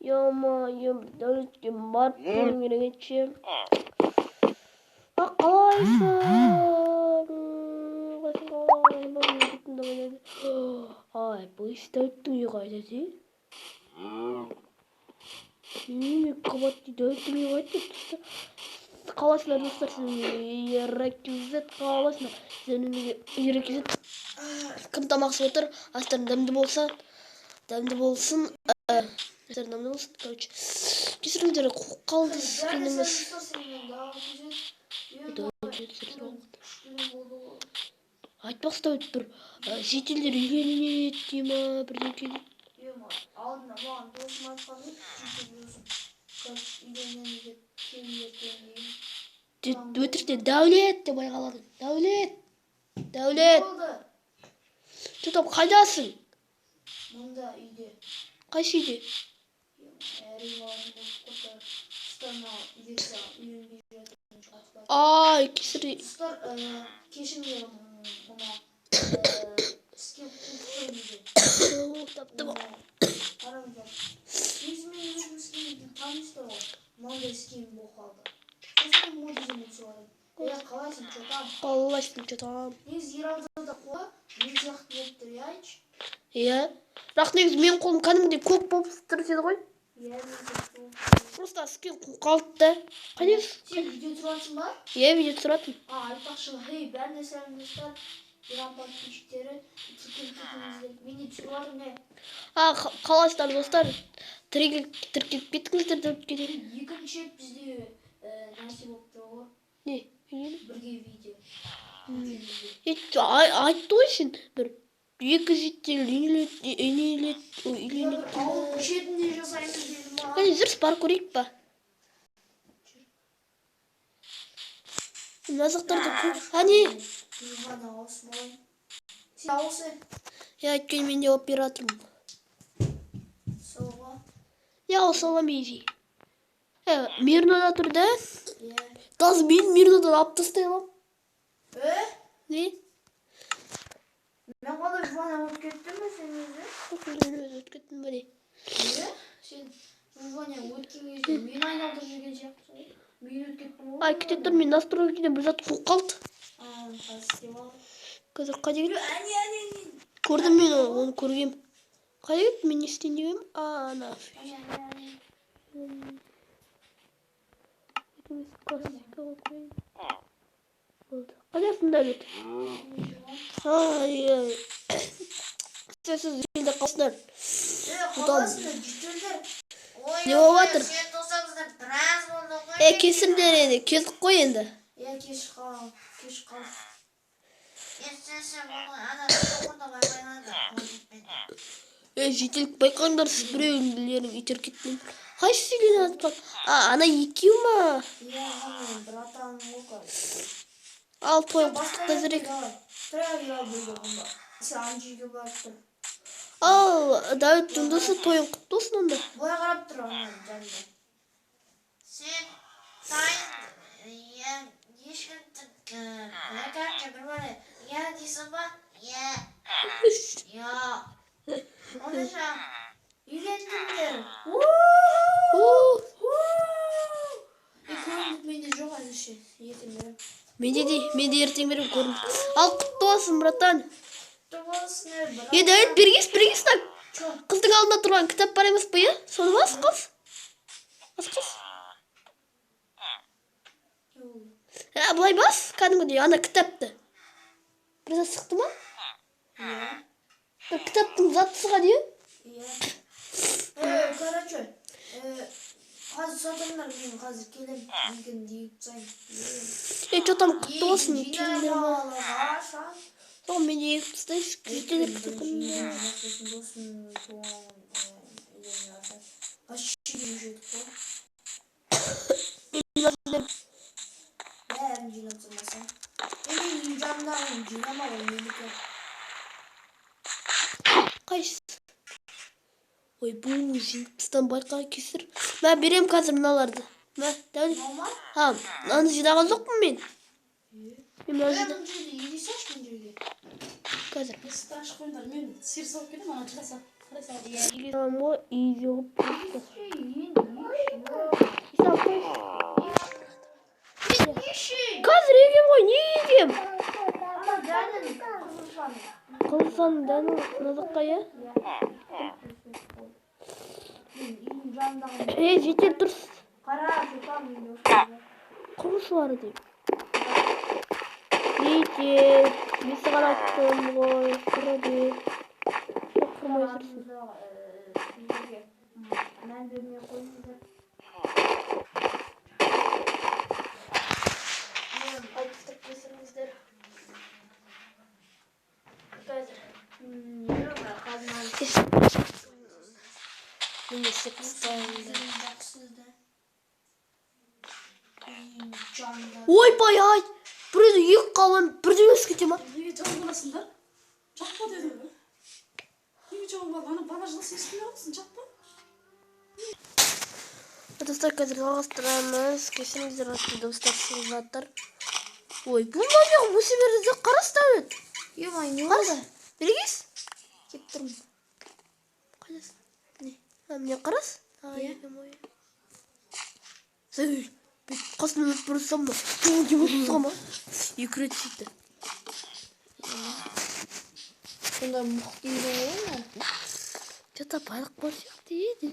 Yamayım. Dönüşüm var. Bunun yere geçeyim. Kalaysın. Ay bu işte öttüm yukarıda. Kapattı döttüm yukarıda. Kalasınlar dostlar sizin yürekinize kalasınlar. Senin yürekinize kımtamak otur. Aslan demdi bolsa. Demdi bolsun. Aslan demdi bolsun. Короче. Kesin üzere kaldı skinimiz. Айтпақста бір шетелдер үйренеді дей ма бірдеңке алдына маған досым айтқаны как үйренемін деп келмеді өтірікте дәулет деп айқаладың. Дәулет что там қайдасың? мұнда үйде. Қайсы үйде? Ай кесірі кешіңдер мұна іскен құлтықтай дейді. Таптым. Қараңыздар. Өзімен өзім іскен таныстыр ғой. Мынандай іскен болып қалды. Сосын модизмін сұрадым. Қалайсың, чотам? Қалайсың, чотам? Негізі Ералдыда қолы мен сияқты болып тұр, айтшы. Иә. Бірақ негізі менің қолым кәдімгідей көк болып тұрседі ғой. Иә, мен сияқты. Просто іскен қалды да. Қайдасың? Сен видео тұрасың ба? Иә, видео тұратым. Айтпақшы, бәріне сәлемдестер. Иран подписчиктері тіркеліп мені түсіріп жатыр не? Қалайсыздар достар? Тіркеліп кеттіңіздер деп кетемін. Екінші бізде нәрсе болып тұр ғой. Не? Бірге видео. Айтты ғой сен бір екі жеттен үйленеді. Ауыл көшетінде жасаймыз дедім ма? Қане жүріс бар көрейік па? Назықтарды көп. Қане? Ғана ауысмай. Сен ауысы? Я өйткені мен де оператормын. Солға? Я ауысалам ези. Мирнода тұр да? Иә. Таз мен Мирнодан алып тастай алам. Не? Мен қалай жуана өтіп кеттім бе сен өзі? Өтіп кеттім бе не? Сен жуана өткен кезде мен айналдырып жүрген сияқтысың. Мен өтіп кеттім ғой. Ай, кете тұр, мен настройкеден бір зат қуып қалды. Қазір істеп алдым. Қазір қайда кетті? Әне. Көрдім мен оны көргем. Қайда кетті? Мен не істейін дегем? Ана. Қайдасың Дәулет? Сіз желді қалсыңдар. Қаласында жүтілдер. Не болып жатыр? Сен тосаңыздар біраз болды ғой. Кесірдер енді, келдік қой енді. Кеш қал. Сен бұны ана тоқында байқаймады. Жетелік байқаңдар сіз біреулерің үйтер кеттің. Қайсы сөйлен атқан? Ана екеу ма? Иә, братаным ғой. Ал тойын құттықта жүрек. Сен анжүйге барып тұр. Ал Дәулет туындысы тойын құтты болсын онда. Бұлай қарап тұр жанында. Сен тайын ешкім әкәрке бір бәрі дейсің ба? Оныша үйлендіңдер. Көріндік менде жоқ әзірше. Ертең берем. Менде ертең берем көріндік. Ал құтты болсын, братан. Дәулет Бергес так. Қыздың алдында тұрған кітап бар емес пе, соны ма асқыз? Бұлай бас, кәдімгідей, ана кітапты. Біраз сықты ма? Иә. Бір кітаптың затысыға дейін? Иә. Короче, қазір сатыңдар, мен қазір келем, екен дейіп сайын. Что там құтты болсын, келіндер ма? Мен де ек тұстайыз, жетелер кітапқанында. Қайсы? Ой, бұл жинтыстан байқа кесір. Мен берем қазір мыналарды. Дәулет. Мынаны жинаған жоқпын мен. Қазір. Мен сыр салып кетем, ана жыласам. Ama iyi yok. Yeşil. Қазір егем ғой, не егем? Ama denen kızılsan. Қылсан дәні назыққа, я? Жетер дұрыс. Қара жұтам үйде. Құрышылары дейм. Жетер. Бесі қараттым ғой. Құры деп. Құрмай жүрсін. Мән бермей қойыңыздар. Айтыстық кесіңіздер. Қазір. Мені сексуалды. Ойбай ай! Біреуді екі қалам бірден өсіп кете ма? Неге жауап аласыңдар? Жақпа деді ғой. Неге жауап ал? Ана бала жылы естімей қалсын, жақпа. Достар, қазір жалғастырамыз. Кешіріңіздер, атты достар шығып жатыр. Ой, бұл мамия өсе берді қарастау еді. Емай, не болды? Берегейсіз? Кеп тұрмын. Қайдасың? Не? Міне қарас? Иә. Сәбел, қасынан өтіп бұрылсам ба? Жоғын кеп өтіп ма? Екі рет сөйтті. Сонда мұқты үйді ғой ма? Жата байлық бар сияқты еді.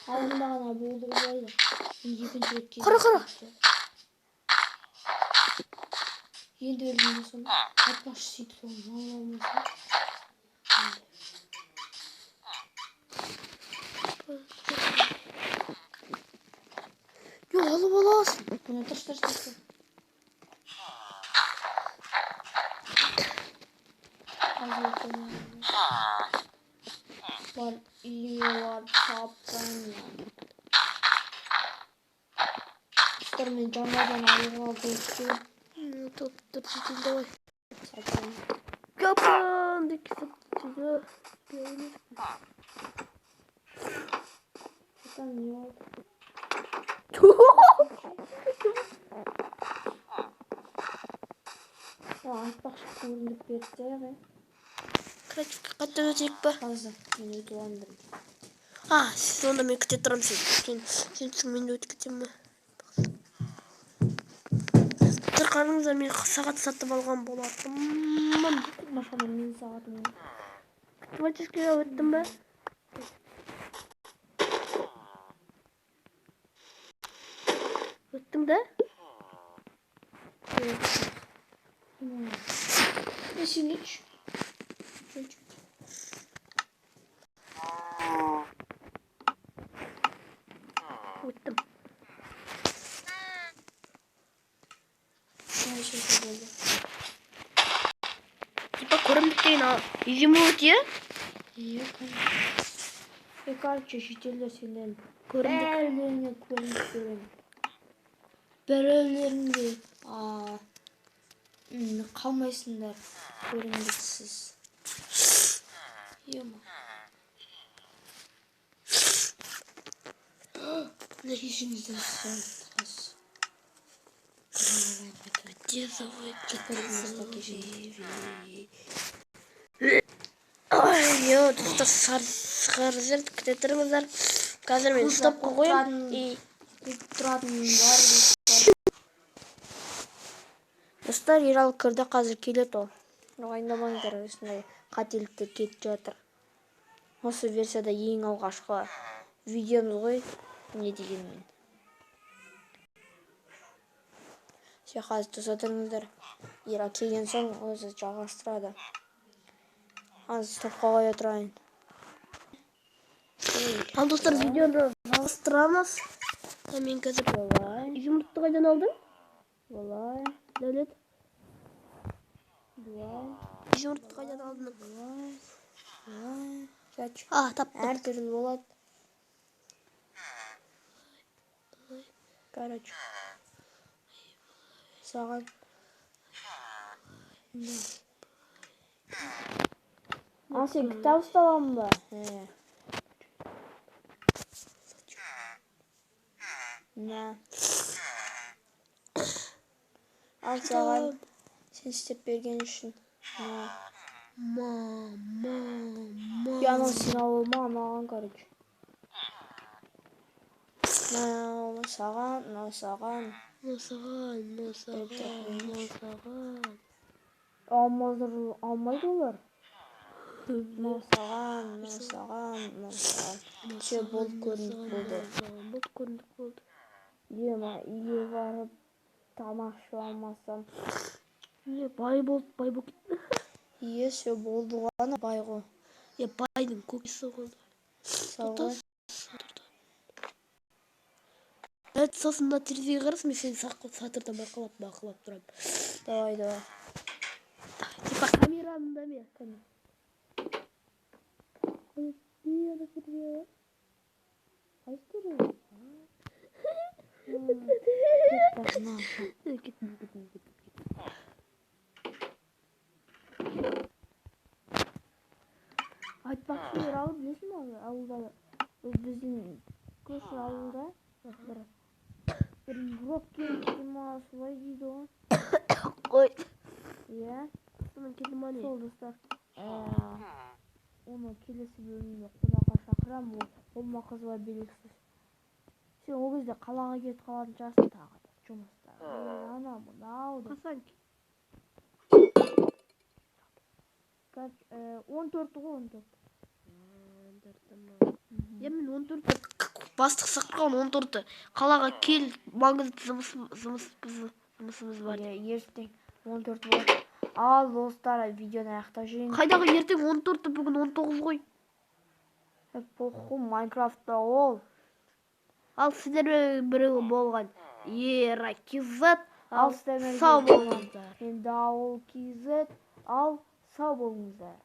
Алдында ғана болды болды. Екінші рет келді. Қара. Енді өлгенде соны айтпақшы сөйтіп соны мал алмаса. Yok, alып аласың. Бұны тұрш. Бар үйіме бар таппан. Құстар мен жаңадан алуға көшті. Тут житель, давай. Сатан. Капан, дикisi сюда. Сатан не oldu? Ya айтпақшы көрініп берді ғой. Кратчик, қатты өтейік па? Қазір мен өтіп алындым. Сіз онда мен күте тұрам сен мен өтіп кетем ба? Бір қарыңыздар, мен сағат сатып алған болатынмын. Машина мен сағатым. Автоматически өттім ба? Өттің да? Есіңеш. Өттім. Типа көрімдік дейін изюмі өте? Iya kan. Короче, шетелдер сенден Көрімдік. бәріне көрініп беремін. Біреулерінде қалмайсыңдар көрімдіксіз. Ема. Кешіңізден сұрайыз. Где зовут? Достар, шығарыздар, күте тұрыңыздар. Қазір мен стопқа қойым. Тұратын бар. Достар, Ералы кірді, қазір келеді ол. Ойнамаңдар, осындай қателіктер кетіп жатыр. Осы версияда ең алғашқы видеомыз ғой, не дегенмен. Қазір тұзатырыңыздар. Ерал келген соң өзі жалғастырады. Қазір стопқа қоя тұрайын. Ал достар, видеоны жалғастырамыз. Мен қазір изюмұртты қайдан алдың? Олай. Дәулет. Олай. Изюмұртты қайдан алдың? Олай. Таптым. Әр түрлі болады. Короче. Саған. Сен кітап ұстаған ба? Ал саған сен істеп берген үшін. Мама. Я анан сен алма анаган, короче. Мына саган. Алмайды олар. Мына саган. Все болуп көрүндүк болду. Үйгө барып тамак алмасам. Бай болып кетті. Все болду гана байгы. Байдың көкесі болды. Салгы. Сосын мына терезеге қарасын, мен сені сатырдан бақылап тұрам. Давай. Типа камераның да мен. Айтпақшы жер алып білесің бе? Ауылда біздің көрші ауылда бір гроб келді солай дейді ғой. Қой. Иә. Соның келді ма не? Сол достар. Оны келесі бөлімде қонаққа шақырам, ол ма қыз ба белгісіз. Сен ол кезде қалаға кетіп қалатын шығарсың тағы да жұмыста. Ана мынау деп. Қасан? 14 ғой 14. Мен 14-ті бастық сақырған 14-ті қалаға кел, маңызды жұмысымыз бар. Ертең 14 болады. Ал достар, видеоны аяқтап жіберейін. Қайдағы ертең 14-ті, бүгін 19 ғой. Похуй, Майнкрафтта ол. Ал сіздер бірі болған Еракизет, Ал сіздер сау болыңыздар. Мен Дауыл KZ, ал сау болыңыздар.